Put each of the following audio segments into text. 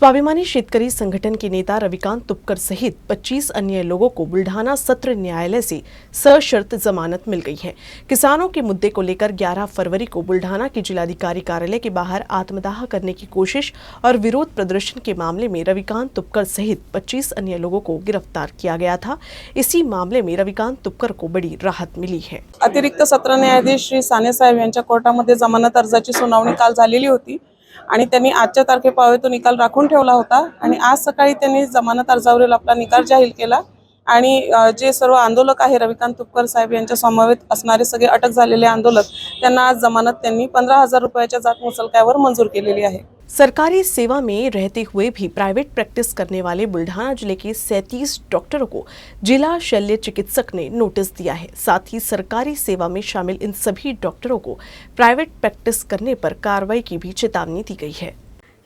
स्वाभिमानी शेतकरी संगठन के नेता रविकांत तुपकर सहित 25 अन्य लोगों को बुल्ढाना सत्र न्यायालय से सशर्त जमानत मिल गई है। किसानों के मुद्दे को लेकर 11 फरवरी को बुल्ढाना के जिलाधिकारी कार्यालय के बाहर आत्मदाह करने की कोशिश और विरोध प्रदर्शन के मामले में रविकांत तुपकर सहित 25 अन्य लोगों को गिरफ्तार किया गया था। इसी मामले में रविकांत तुपकर को बड़ी राहत मिली है। अतिरिक्त सत्र न्यायाधीश श्री साने साहेब यांच्या कोर्टामध्ये जमानत अर्जाची सुनावणी काल झालेली होती आणि त्यांनी आजच्या तारखेपावे तो निकाल राखून ठेवला होता आणि आज सकाळी त्यांनी जमानत अर्जावरील आपला निकाल जाहीर केला आणि जे सर्व आंदोलक आहे रविकांत तुपकर साहेब यांच्या समवेत असणारे सगळे अटक झालेले आंदोलक त्यांना आज जमानत त्यांनी 15,000 रुपयाच्या जात मुचलक्यावर मंजूर केलेली आहे। सरकारी सेवा में रहते हुए भी प्राइवेट प्रैक्टिस करने वाले बुल्ढाना जिले के 37 डॉक्टरों को जिला शल्य चिकित्सक ने नोटिस दिया है। साथ ही सरकारी सेवा में शामिल इन सभी डॉक्टरों को प्राइवेट प्रैक्टिस करने पर कार्रवाई की भी चेतावनी दी गई है।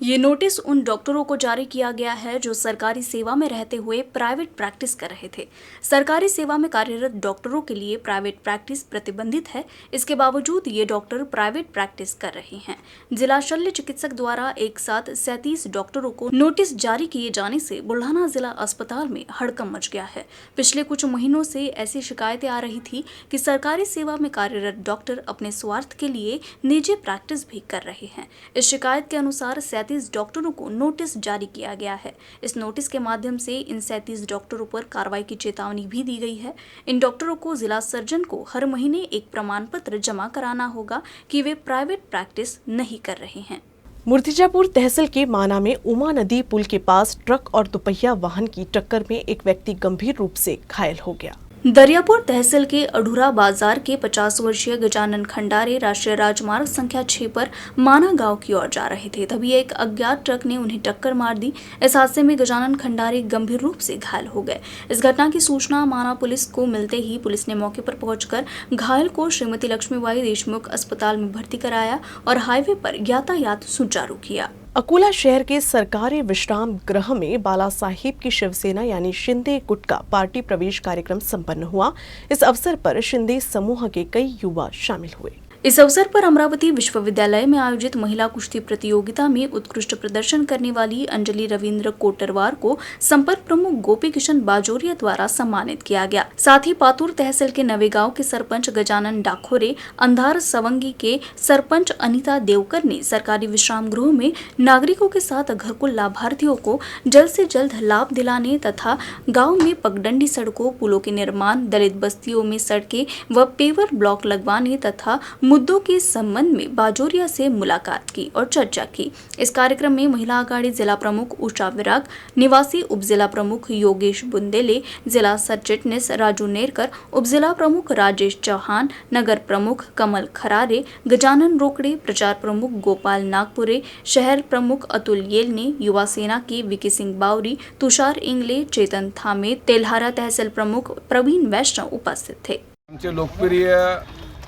ये नोटिस उन डॉक्टरों को जारी किया गया है जो सरकारी सेवा में रहते हुए प्राइवेट प्रैक्टिस कर रहे थे। सरकारी सेवा में कार्यरत डॉक्टरों के लिए प्राइवेट प्रैक्टिस प्रतिबंधित है। इसके बावजूद ये डॉक्टर प्राइवेट प्रैक्टिस कर रहे हैं। जिला शल्य चिकित्सक द्वारा एक साथ 37 डॉक्टरों को नोटिस जारी किए जाने से बुल्ढाना जिला अस्पताल में हड़कंप मच गया है। पिछले कुछ महीनों से ऐसी शिकायतें आ रही थी कि सरकारी सेवा में कार्यरत डॉक्टर अपने स्वार्थ के लिए निजी प्रैक्टिस भी कर रहे हैं। इस शिकायत के अनुसार 37 डॉक्टरों को नोटिस जारी किया गया है। इस नोटिस के माध्यम से इन 37 डॉक्टरों पर कार्रवाई की चेतावनी भी दी गई है। इन डॉक्टरों को जिला सर्जन को हर महीने एक प्रमाण पत्र जमा कराना होगा कि वे प्राइवेट प्रैक्टिस नहीं कर रहे हैं। मूर्तिजापुर तहसील के माना में उमा नदी पुल के पास ट्रक और दुपहिया वाहन की टक्कर में एक व्यक्ति गंभीर रूप से घायल हो गया। दरियापुर तहसील के अढूरा बाजार के 50 वर्षीय गजानन खंडारे राष्ट्रीय राजमार्ग संख्या 6 पर माना गांव की ओर जा रहे थे। तभी एक अज्ञात ट्रक ने उन्हें टक्कर मार दी। इस हादसे में गजानन खंडारे गंभीर रूप से घायल हो गए। इस घटना की सूचना माना पुलिस को मिलते ही पुलिस ने मौके पर पहुंचकर घायल को श्रीमती लक्ष्मीबाई देशमुख अस्पताल में भर्ती कराया और हाईवे पर यातायात सुचारू किया। अकोला शहर के सरकारी विश्राम गृह में बाला साहिब की शिवसेना यानी शिंदे गुट का पार्टी प्रवेश कार्यक्रम संपन्न हुआ। इस अवसर पर शिंदे समूह के कई युवा शामिल हुए। इस अवसर पर अमरावती विश्वविद्यालय में आयोजित महिला कुश्ती प्रतियोगिता में उत्कृष्ट प्रदर्शन करने वाली अंजलि रविंद्र कोटरवार को संपर्क प्रमुख गोपी किशन बाजोरिया द्वारा सम्मानित किया गया। साथ ही पातूर तहसील के नवेगांव के सरपंच गजानन डाखोरे, अंधार सवंगी के सरपंच अनीता देवकर ने सरकारी विश्राम गृह में नागरिकों के साथ घरकुल लाभार्थियों को जल्द से जल्द लाभ दिलाने तथा गाँव में पगडंडी सड़कों, पुलों के निर्माण, दलित बस्तियों में सड़कें व पेवर ब्लॉक लगवाने तथा मुद्दों के संबंध में बाजोरिया से मुलाकात की और चर्चा की। इस कार्यक्रम में महिला अघाड़ी जिला प्रमुख उषा विराग, निवासी उप जिला प्रमुख योगेश बुंदेले, जिला सचिटनेस राजू नेरकर, उप जिला प्रमुख राजेश चौहान, नगर प्रमुख कमल खरारे, गजानन रोकड़े, प्रचार प्रमुख गोपाल नागपुरे, शहर प्रमुख अतुल येलने, युवा सेना के विकी सिंह बावरी, तुषार इंगले, चेतन थामे, तेल्हारा तहसील प्रमुख प्रवीण वैष्णव उपस्थित थे। आमचे लोकप्रिय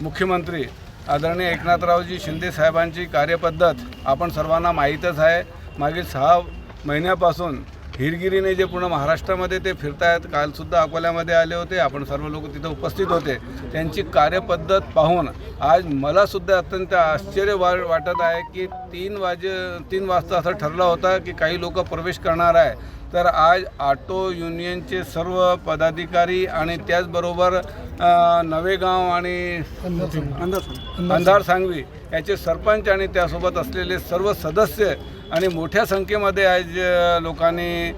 मुख्यमंत्री आदरणीय एकनाथरावजी शिंदे साहेबांची कार्यपद्धत आपण सर्वांना माहीतच आहे। मागील 6 महिन्यापासून हिरगिरीने जे पूर्ण महाराष्ट्रामध्ये ते फिरतायत। कालसुद्धा अकोल्यामध्ये आले होते, आपण सर्व लोक तिथे उपस्थित होते। त्यांची कार्यपद्धत पाहून आज मला सुद्धा अत्यंत आश्चर्य वाटत आहे की 3 वाजता असं ठरलं होतं की काही लोक प्रवेश करणार आहे, तर आज ऑटो युनियनचे सर्व पदाधिकारी आणि त्याचबरोबर नवेगाव आणि अंधार सांगवी याचे सरपंच आणि त्यासोबत असलेले सर्व सदस्य आणि मोठ्या संख्येमध्ये आज लोकांनी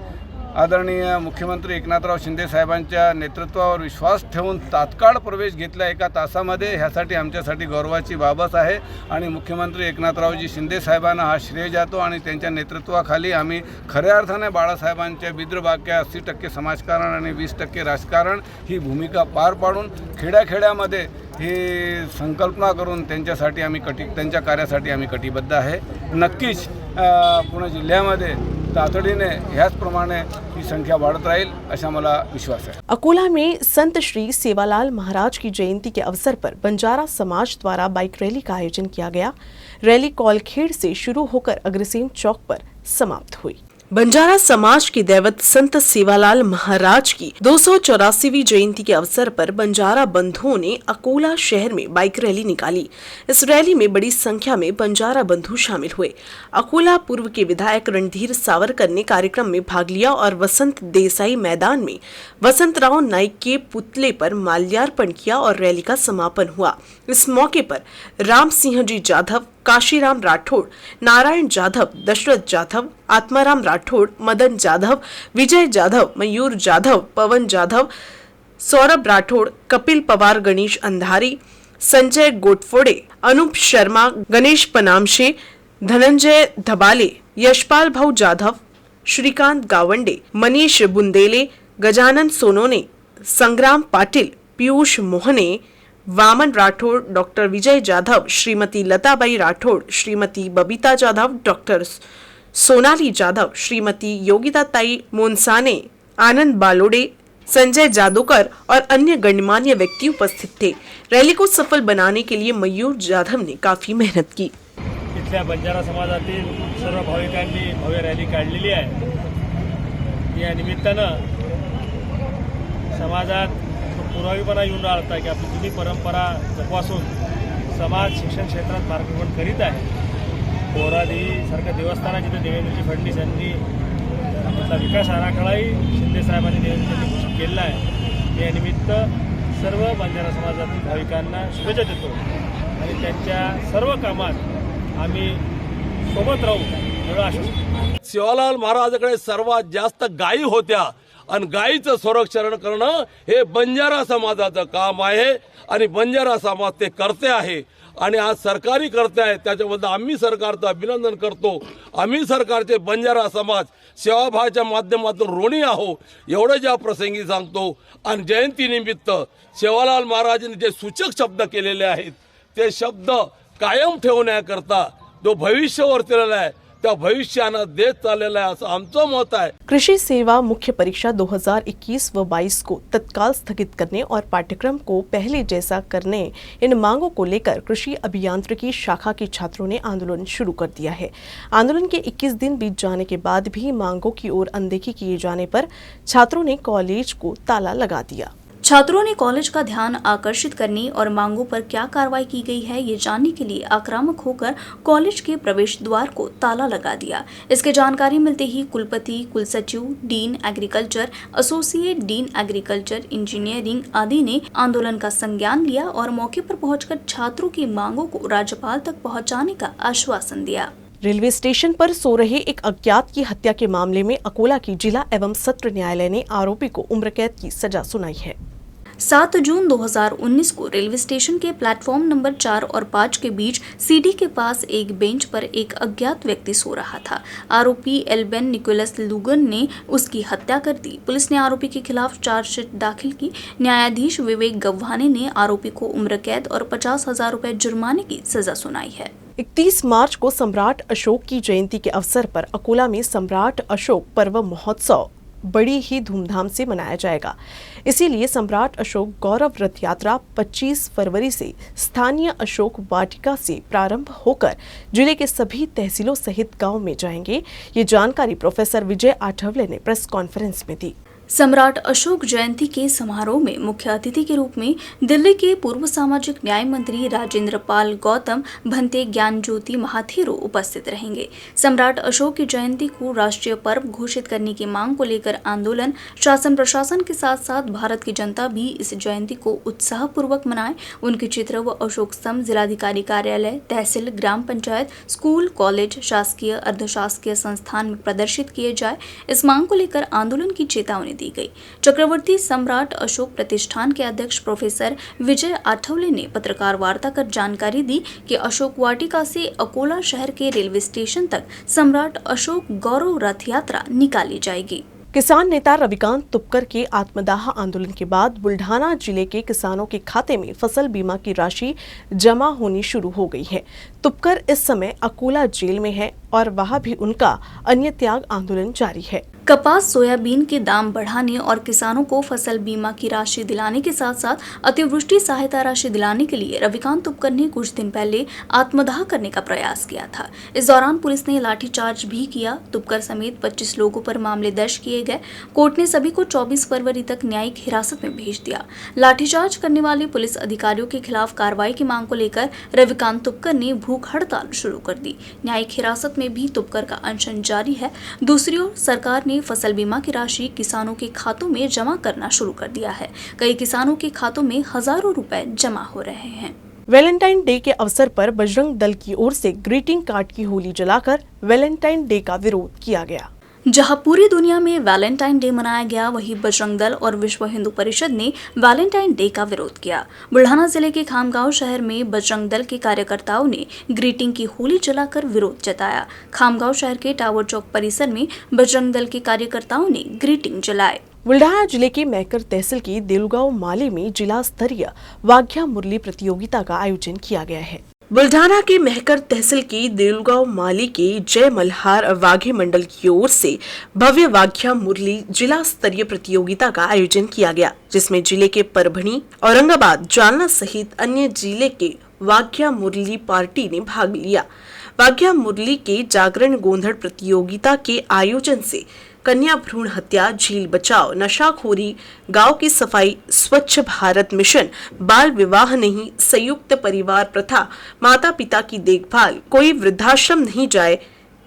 आदरणीय मुख्यमंत्री एकनाथराव शिंदे साहेबांच्या नेतृत्वावर विश्वास ठेवून तात्काळ प्रवेश घेतला 1 तासामध्ये। ह्यासाठी आमच्यासाठी गौरवाची बाबच आहे आणि मुख्यमंत्री एकनाथरावजी शिंदे साहेबांना हा श्रेय जातो आणि त्यांच्या नेतृत्वाखाली आम्ही खऱ्या अर्थाने बाळासाहेबांच्या बिद्रबाक्या 80% समाजकारण आणि 20% राजकारण ही भूमिका पार पाडून खेड्याखेड्यामध्ये ही संकल्पना करून त्यांच्यासाठी आम्ही त्यांच्या कार्यासाठी आम्ही कटिबद्ध आहे। नक्कीच पुणे जिल्ह्यामध्ये तातडीने ह्याच प्रमाणे ही संख्या बढ़त रहेल ऐसा मला विश्वास है। अकोला में संत श्री सेवालाल महाराज की जयंती के अवसर पर बंजारा समाज द्वारा बाइक रैली का आयोजन किया गया। रैली कौलखेड़ से शुरू होकर अग्रसेन चौक पर समाप्त हुई। बंजारा समाज के दैवत संत सेवालाल महाराज की 284वीं जयंती के अवसर पर बंजारा बंधुओं ने अकोला शहर में बाइक रैली निकाली। इस रैली में बड़ी संख्या में बंजारा बंधु शामिल हुए। अकोला पूर्व के विधायक रणधीर सावरकर ने कार्यक्रम में भाग लिया और वसंत देसाई मैदान में वसंतराव नाइक के पुतले पर माल्यार्पण किया और रैली का समापन हुआ। इस मौके पर राम सिंह जी जाधव, काशीराम राठौड़, नारायण जाधव, दशरथ जाधव, आत्माराम राठौड़, मदन जाधव, विजय जाधव, मयूर जाधव, पवन जाधव, सौरभ राठौड़, कपिल पवार, गणेश अंधारी, संजय गोटफोड़े, अनूप शर्मा, गणेश पनामशे, धनंजय धबाले, यशपाल भाऊ जाधव, श्रीकांत गावंडे, मनीष बुंदेले, गजानन सोनोने, संग्राम पाटिल, पीयूष मोहने, वामन राठौड़, डॉक्टर विजय जाधव, श्रीमती लताबाई राठौड़, श्रीमती बबीता जाधव, डॉक्टर सोनाली जाधव, श्रीमती योगिताताई मोनसाने, आनंद बालोडे, संजय जादोकर और अन्य गणमान्य व्यक्ति उपस्थित थे। रैली को सफल बनाने के लिए मयूर जाधव ने काफी मेहनत की। इथल्या बंजारा समाजातील सर्व भाविकांनी भव्य रॅली काढलेली आहे। या निमित्तानं समाजात पुरावीपणा येऊन राहिला की आपली जुनी परंपरा जपासून समाज शिक्षण क्षेत्रात मार्गक्रमण करीत आहे। बोरादी सारख्या देवस्थानात जिथे देवेंद्रजी फडणवीस यांनी आपला विकास आराखडाही शिंदे साहेबांनी देवेंद्रजी घोषित केलेला आहे। या निमित्त सर्व बंजारा समाजातील भाविकांना शुभेच्छा देतो आणि त्यांच्या सर्व कामात आम्ही सोबत राहू एवढं आश्वासन। सेवालाल महाराजांकडे सर्वात जास्त गायी होत्या आणि गायीचं संरक्षण करणं हे बंजारा समाजाचं काम आहे आणि बंजारा समाज ते करते आहे आणि आज सरकारी करते आहे। त्याच्याबद्दल आम्ही सरकारचं अभिनंदन करतो। आम्ही सरकारचे बंजारा समाज सेवाभावाच्या माध्यमातून ऋणी आहो एवढं ज्या प्रसंगी सांगतो। आणि जयंतीनिमित्त सेवालाल महाराजांनी जे सूचक शब्द केलेले आहेत ते शब्द कायम ठेवण्याकरता जो भविष्य वर्तलेला आहे त्या भविष्यानं देत चाललेला आहे असं आमचं मत आहे। कृषि सेवा मुख्य परीक्षा 2021 व 22 को तत्काल स्थगित करने और पाठ्यक्रम को पहले जैसा करने, इन मांगों को लेकर कृषि अभियांत्रिकी शाखा के छात्रों ने आंदोलन शुरू कर दिया है। आंदोलन के 21 दिन बीत जाने के बाद भी मांगों की ओर अनदेखी किए जाने पर छात्रों ने कॉलेज को ताला लगा दिया। छात्रों ने कॉलेज का ध्यान आकर्षित करने और मांगों पर क्या कार्रवाई की गई है ये जानने के लिए आक्रामक होकर कॉलेज के प्रवेश द्वार को ताला लगा दिया। इसकी जानकारी मिलते ही कुलपति, कुलसचिव, dean agriculture, associate dean agriculture, engineering आदि ने आंदोलन का संज्ञान लिया और मौके पर पहुंचकर छात्रों की मांगों को राज्यपाल तक पहुंचाने का आश्वासन दिया। रेलवे स्टेशन पर सो रहे एक अज्ञात की हत्या के मामले में अकोला की जिला एवं सत्र न्यायालय ने आरोपी को उम्र कैद की सजा सुनाई है। 7 जून 2019 को रेलवे स्टेशन के प्लेटफॉर्म नंबर 4 और 5 के बीच सीढ़ी के पास एक बेंच पर एक अज्ञात व्यक्ति सो रहा था। आरोपी एल्बेन निकोलस लुगन ने उसकी हत्या कर दी। पुलिस ने आरोपी के खिलाफ चार्जशीट दाखिल की। न्यायाधीश विवेक गव्हाने ने आरोपी को उम्र कैद और 50,000 रुपए जुर्माने की सजा सुनाई है। 31 मार्च को सम्राट अशोक की जयंती के अवसर पर अकोला में सम्राट अशोक पर्व महोत्सव बड़ी ही धूमधाम से मनाया जाएगा। इसीलिए सम्राट अशोक गौरव रथ यात्रा 25 फरवरी से स्थानीय अशोक वाटिका से प्रारंभ होकर जिले के सभी तहसीलों सहित गांव में जाएंगे। ये जानकारी प्रोफेसर विजय आठवले ने प्रेस कॉन्फ्रेंस में दी। सम्राट अशोक जयंती के समारोह में मुख्य अतिथि के रूप में दिल्ली के पूर्व सामाजिक न्याय मंत्री राजेंद्र पाल गौतम भंते ज्ञान ज्योति महाथेरो उपस्थित रहेंगे। सम्राट अशोक की जयंती को राष्ट्रीय पर्व घोषित करने की मांग को लेकर आंदोलन, शासन प्रशासन के साथ साथ भारत की जनता भी इस जयंती को उत्साहपूर्वक मनाए। उनके चित्र व अशोक स्तंभ जिलाधिकारी कार्यालय, तहसील, ग्राम पंचायत, स्कूल, कॉलेज, शासकीय, अर्धशासकीय संस्थान में प्रदर्शित किए जाए, इस मांग को लेकर आंदोलन की चेतावनी दी गई। चक्रवर्ती सम्राट अशोक प्रतिष्ठान के अध्यक्ष प्रोफेसर विजय आठवले ने पत्रकार वार्ता कर जानकारी दी कि अशोक वाटिका से अकोला शहर के रेलवे स्टेशन तक सम्राट अशोक गौरव रथ यात्रा निकाली जाएगी। किसान नेता रविकांत तुपकर के आत्मदाह आंदोलन के बाद बुल्ढाना जिले के किसानों के खाते में फसल बीमा की राशि जमा होनी शुरू हो गई है। तुपकर इस समय अकोला जेल में है और वहां भी उनका अन्य त्याग आंदोलन जारी है। कपास सोयाबीन के दाम बढ़ाने और किसानों को फसल बीमा की राशि दिलाने के साथ साथ अतिवृष्टि सहायता राशि दिलाने के लिए रविकांत तुपकर ने कुछ दिन पहले आत्मदाह करने का प्रयास किया था। इस दौरान पुलिस ने लाठीचार्ज भी किया। तुपकर समेत 25 लोगों पर मामले दर्ज किए गए। कोर्ट ने सभी को 24 फरवरी तक न्यायिक हिरासत में भेज दिया। लाठीचार्ज करने वाले पुलिस अधिकारियों के खिलाफ कार्रवाई की मांग को लेकर रविकांत तुपकर ने भूख हड़ताल शुरू कर दी। न्यायिक हिरासत में भी तुपकर का अनशन जारी है। दूसरी ओर सरकार ने फसल बीमा की राशि किसानों के खातों में जमा करना शुरू कर दिया है। कई किसानों के खातों में हजारों रुपए जमा हो रहे हैं। वैलेंटाइन डे के अवसर पर बजरंग दल की ओर से ग्रीटिंग कार्ड की होली जलाकर वैलेंटाइन डे का विरोध किया गया। जहां पूरी दुनिया में वैलेंटाइन डे मनाया गया, वहीं बजरंग दल और विश्व हिंदू परिषद ने वैलेंटाइन डे का विरोध किया। बुल्ढाना जिले के खामगांव शहर में बजरंग दल के कार्यकर्ताओं ने ग्रीटिंग की होली जलाकर विरोध जताया। खामगांव शहर के टावर चौक परिसर में बजरंग दल के कार्यकर्ताओं ने ग्रीटिंग जलाए। बुल्ढाना जिले की मैकर तहसील की देलगांव माली में जिला स्तरीय वाघ्या मुरली प्रतियोगिता का आयोजन किया गया है। बुल्ढाना के महकर तहसील की देलगांव माली के जय मल्हार वाघे मंडल की ओर से भव्य वाघ्या मुरली जिला स्तरीय प्रतियोगिता का आयोजन किया गया, जिसमें जिले के परभणी, औरंगाबाद, जालना सहित अन्य जिले के वाघ्या मुरली पार्टी ने भाग लिया। वाघ्या मुरली के जागरण गोंधड़ प्रतियोगिता के आयोजन से कन्या भ्रूण हत्या, झील बचाओ, नशाखोरी, गांव की सफाई, स्वच्छ भारत मिशन, बाल विवाह नहीं, संयुक्त परिवार प्रथा, माता पिता की देखभाल, कोई वृद्धाश्रम नहीं जाए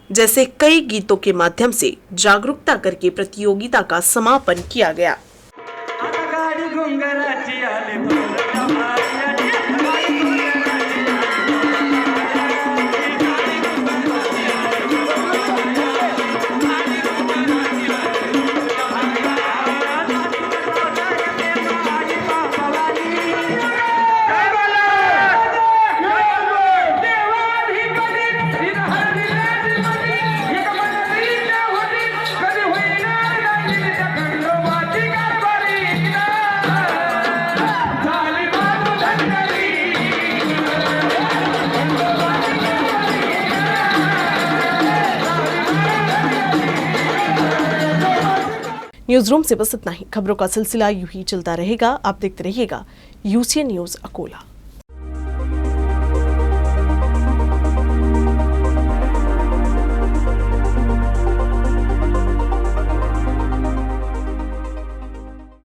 जैसे कई गीतों के माध्यम से जागरूकता करके प्रतियोगिता का समापन किया गया। न्यूज रूम से बस इतना ही। खबरों का सिलसिला यूं ही चलता रहेगा। आप देखते रहिएगा UCN न्यूज अकोला।